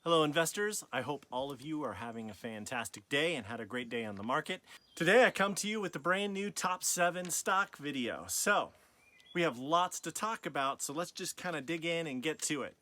Hello investors, I hope all of you are having a fantastic day and had a great day on the market. Today I come to you with the brand new top 7 stock video. So we have lots to talk about, so let's just kind of dig in and get to it.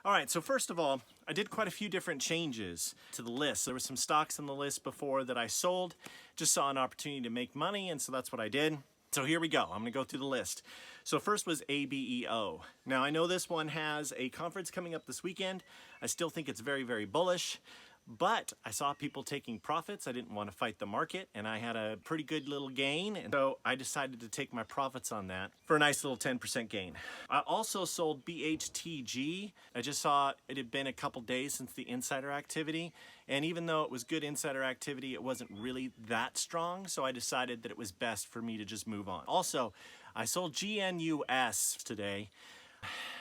Alright, so first of all, I did quite a few different changes to the list. There were some stocks on the list before that I sold, just saw an opportunity to make money, and so that's what I did. So here we go. I'm going to go through the list. So first was ABEO. Now I know this one has a conference coming up this weekend. I still think it's very, very bullish, but I saw people taking profits. I didn't want to fight the market, and I had a pretty good little gain, and so I decided to take my profits on that for a nice little 10% gain. I also sold BHTG. I just saw it had been a couple days since the insider activity, and even though it was good insider activity, it wasn't really that strong, so I decided that it was best for me to just move on. Also, I sold GNUS today.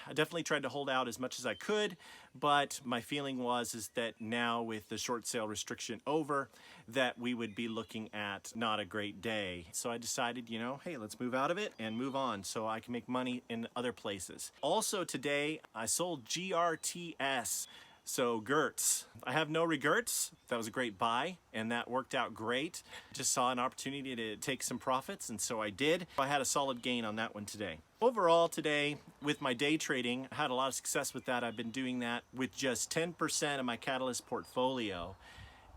I definitely tried to hold out as much as I could, but my feeling is that now with the short sale restriction over, that we would be looking at not a great day. So I decided, you know, hey, let's move out of it and move on so I can make money in other places. Also today, I sold GRTS. So Gertz, I have no regrets. That was a great buy and that worked out great. Just saw an opportunity to take some profits and so I did. I had a solid gain on that one today. Overall today with my day trading, I had a lot of success with that. I've been doing that with just 10% of my Catalyst portfolio.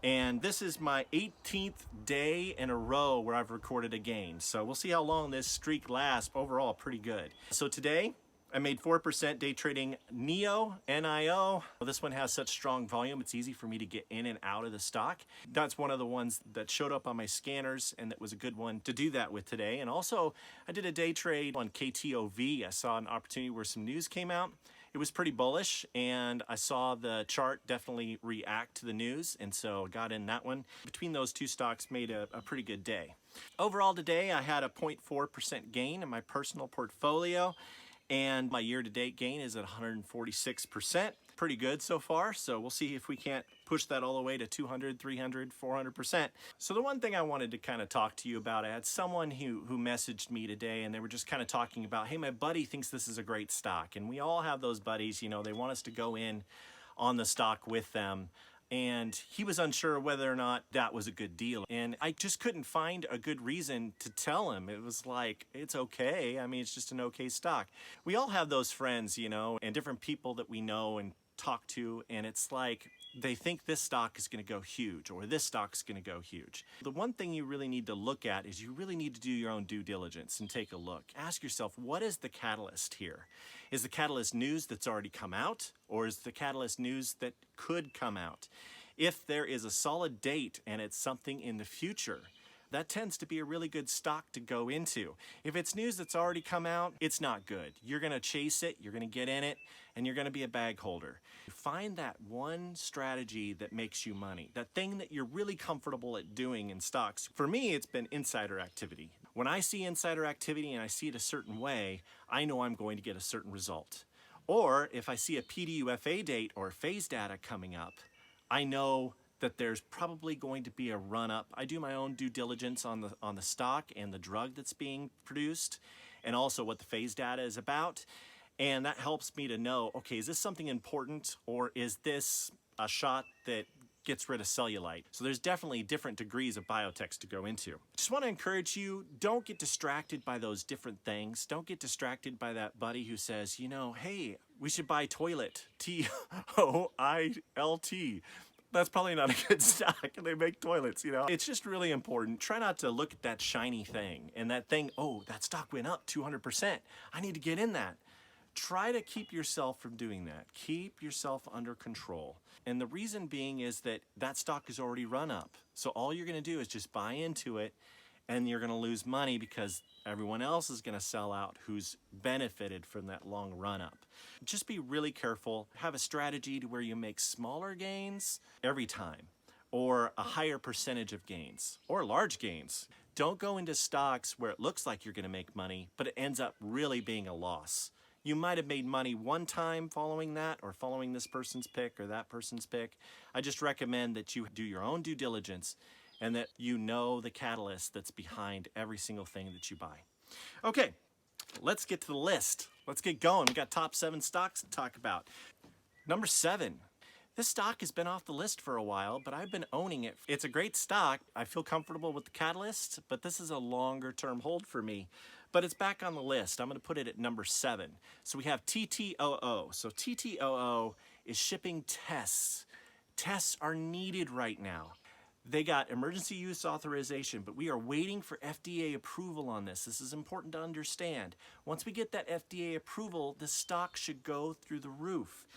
And this is my 18th day in a row where I've recorded a gain. So we'll see how long this streak lasts. Overall, pretty good. So today, I made 4% day trading NIO. This one has such strong volume, it's easy for me to get in and out of the stock. That's one of the ones that showed up on my scanners and that was a good one to do that with today. And also, I did a day trade on KTOV. I saw an opportunity where some news came out. It was pretty bullish and I saw the chart definitely react to the news and so got in that one. Between those two stocks made a pretty good day. Overall today, I had a 0.4% gain in my personal portfolio. And my year-to-date gain is at 146%. Pretty good so far, so we'll see if we can't push that all the way to 200, 300, 400%. So the one thing I wanted to kind of talk to you about, I had someone who messaged me today and they were just kind of talking about, hey, my buddy thinks this is a great stock. And we all have those buddies, you know, they want us to go in on the stock with them. And he was unsure whether or not that was a good deal. And I just couldn't find a good reason to tell him. It was like, it's okay. I mean, it's just an okay stock. We all have those friends, you know, and different people that we know and talk to, and it's like they think this stock is going to go huge or this stock's going to go huge. The one thing you really need to look at is you really need to do your own due diligence and take a look. Ask yourself, what is the catalyst here? Is the catalyst news that's already come out, or is the catalyst news that could come out? If there is a solid date and it's something in the future, that tends to be a really good stock to go into. If it's news that's already come out, it's not good. You're gonna chase it, you're gonna get in it, and you're gonna be a bag holder. Find that one strategy that makes you money, that thing that you're really comfortable at doing in stocks. For me, it's been insider activity. When I see insider activity and I see it a certain way, I know I'm going to get a certain result. Or if I see a PDUFA date or phase data coming up, I know that there's probably going to be a run up. I do my own due diligence on the stock and the drug that's being produced and also what the phase data is about. And that helps me to know, okay, is this something important or is this a shot that gets rid of cellulite? So there's definitely different degrees of biotechs to go into. Just want to encourage you, don't get distracted by those different things. Don't get distracted by that buddy who says, you know, hey, we should buy Toilet, TOILT. That's probably not a good stock. They make toilets, you know. It's just really important. Try not to look at that shiny thing and that thing, oh, that stock went up 200%. I need to get in that. Try to keep yourself from doing that. Keep yourself under control. And the reason being is that that stock is already run up. So all you're gonna do is just buy into it and you're gonna lose money because everyone else is gonna sell out who's benefited from that long run up. Just be really careful. Have a strategy to where you make smaller gains every time or a higher percentage of gains or large gains. Don't go into stocks where it looks like you're gonna make money, but it ends up really being a loss. You might have made money one time following that or following this person's pick or that person's pick. I just recommend that you do your own due diligence and that you know the catalyst that's behind every single thing that you buy. Okay, let's get to the list. Let's get going. We got top 7 stocks to talk about. Number 7. This stock has been off the list for a while, but I've been owning it. It's a great stock. I feel comfortable with the catalyst, but this is a longer term hold for me. But it's back on the list. I'm going to put it at number 7. So we have TTOO. So TTOO is shipping tests. Tests are needed right now. They got emergency use authorization, but we are waiting for FDA approval on this. This is important to understand. Once we get that FDA approval, the stock should go through the roof.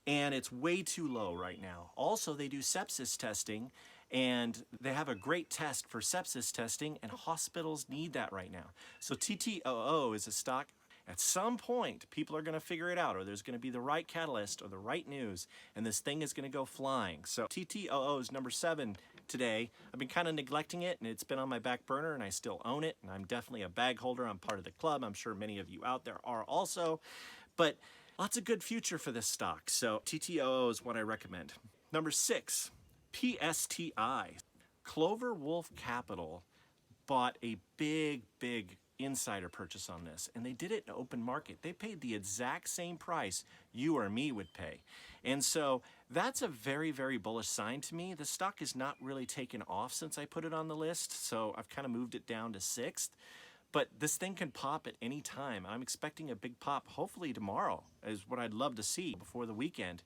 And it's way too low right now. Also, they do sepsis testing, and they have a great test for sepsis testing, and hospitals need that right now. So TTOO is a stock. At some point, people are going to figure it out, or there's going to be the right catalyst or the right news, and this thing is going to go flying. So TTOO is number 7 today. I've been kind of neglecting it, and it's been on my back burner, and I still own it, and I'm definitely a bag holder. I'm part of the club. I'm sure many of you out there are also. But lots of good future for this stock. So TTOO is what I recommend. Number 6, PSTI. Clover Wolf Capital bought a big insider purchase on this, and they did it in open market. They paid the exact same price you or me would pay. And so that's a very bullish sign to me. The stock has not really taken off since I put it on the list, so I've kind of moved it down to 6th. But this thing can pop at any time. I'm expecting a big pop, hopefully tomorrow, is what I'd love to see before the weekend.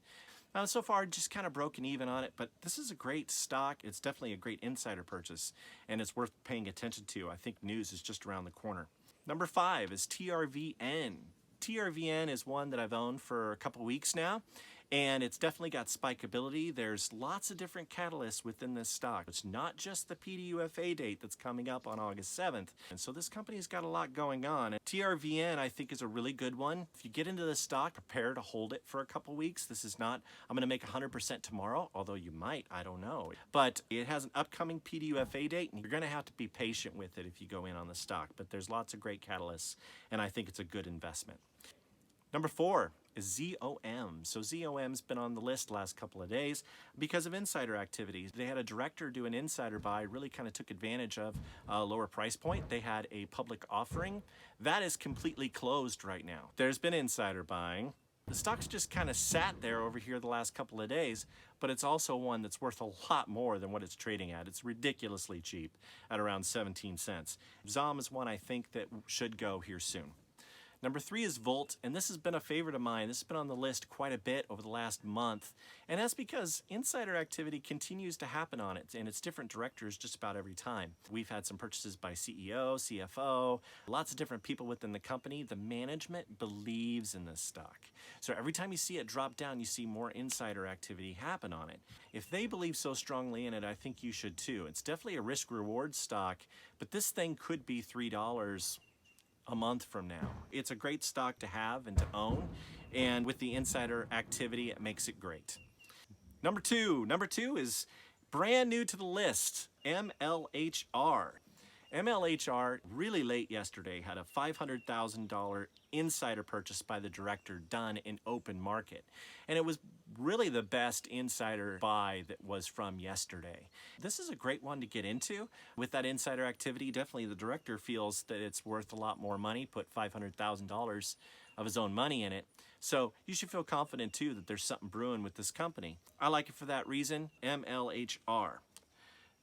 So far, just kind of broken even on it, but this is a great stock. It's definitely a great insider purchase, and it's worth paying attention to. I think news is just around the corner. Number 5 is TRVN. TRVN is one that I've owned for a couple weeks now, and it's definitely got spikeability. There's lots of different catalysts within this stock. It's not just the PDUFA date that's coming up on August 7th. And so this company's got a lot going on. And TRVN, I think, is a really good one. If you get into this stock, prepare to hold it for a couple weeks. This is not, I'm going to make 100% tomorrow, although you might, I don't know. But it has an upcoming PDUFA date, and you're going to have to be patient with it if you go in on the stock. But there's lots of great catalysts, and I think it's a good investment. Number 4 is ZOM. So ZOM's been on the list the last couple of days because of insider activities. They had a director do an insider buy, really kind of took advantage of a lower price point. They had a public offering. That is completely closed right now. There's been insider buying. The stock's just kind of sat there over here the last couple of days, but it's also one that's worth a lot more than what it's trading at. It's ridiculously cheap at around 17 cents. ZOM is one I think that should go here soon. Number 3 is Volt, and this has been a favorite of mine. This has been on the list quite a bit over the last month, and that's because insider activity continues to happen on it, and it's different directors just about every time. We've had some purchases by CEO, CFO, lots of different people within the company. The management believes in this stock. So every time you see it drop down, you see more insider activity happen on it. If they believe so strongly in it, I think you should too. It's definitely a risk-reward stock, but this thing could be $3 a month from now. It's a great stock to have and to own, and with the insider activity, it makes it great. Number 2 is brand new to the list, MLHR. MLHR, really late yesterday, had a $500,000 insider purchase by the director done in open market. And it was really the best insider buy that was from yesterday. This is a great one to get into. With that insider activity, definitely the director feels that it's worth a lot more money, put $500,000 of his own money in it. So you should feel confident too that there's something brewing with this company. I like it for that reason, MLHR.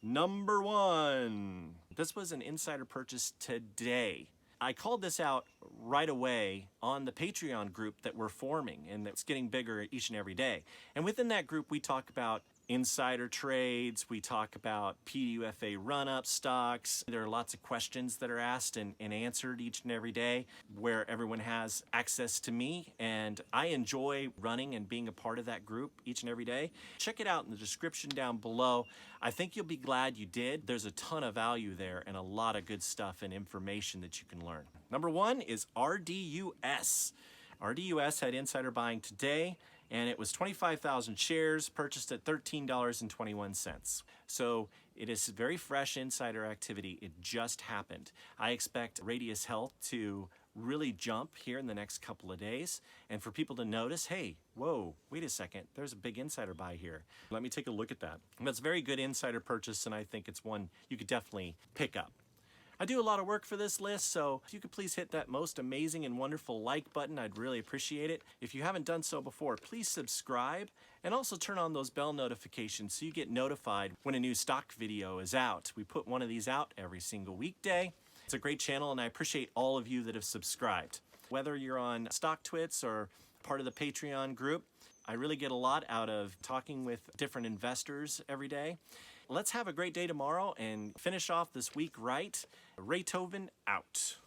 Number 1. This was an insider purchase today. I called this out right away on the Patreon group that we're forming, and it's getting bigger each and every day. And within that group, we talk about insider trades, we talk about PDUFA run-up stocks. There are lots of questions that are asked and answered each and every day where everyone has access to me, and I enjoy running and being a part of that group each and every day. Check it out in the description down below. I think you'll be glad you did. There's a ton of value there and a lot of good stuff and information that you can learn. Number 1 is RDUS. RDUS had insider buying today, and it was 25,000 shares purchased at $13.21. So it is very fresh insider activity. It just happened. I expect RDUS Health to really jump here in the next couple of days, and for people to notice, hey, whoa, wait a second, there's a big insider buy here. Let me take a look at that. That's a very good insider purchase, and I think it's one you could definitely pick up. I do a lot of work for this list, so if you could please hit that most amazing and wonderful like button, I'd really appreciate it. If you haven't done so before, please subscribe and also turn on those bell notifications so you get notified when a new stock video is out. We put one of these out every single weekday. It's a great channel and I appreciate all of you that have subscribed. Whether you're on Stocktwits or part of the Patreon group, I really get a lot out of talking with different investors every day. Let's have a great day tomorrow and finish off this week right. Raythoven out.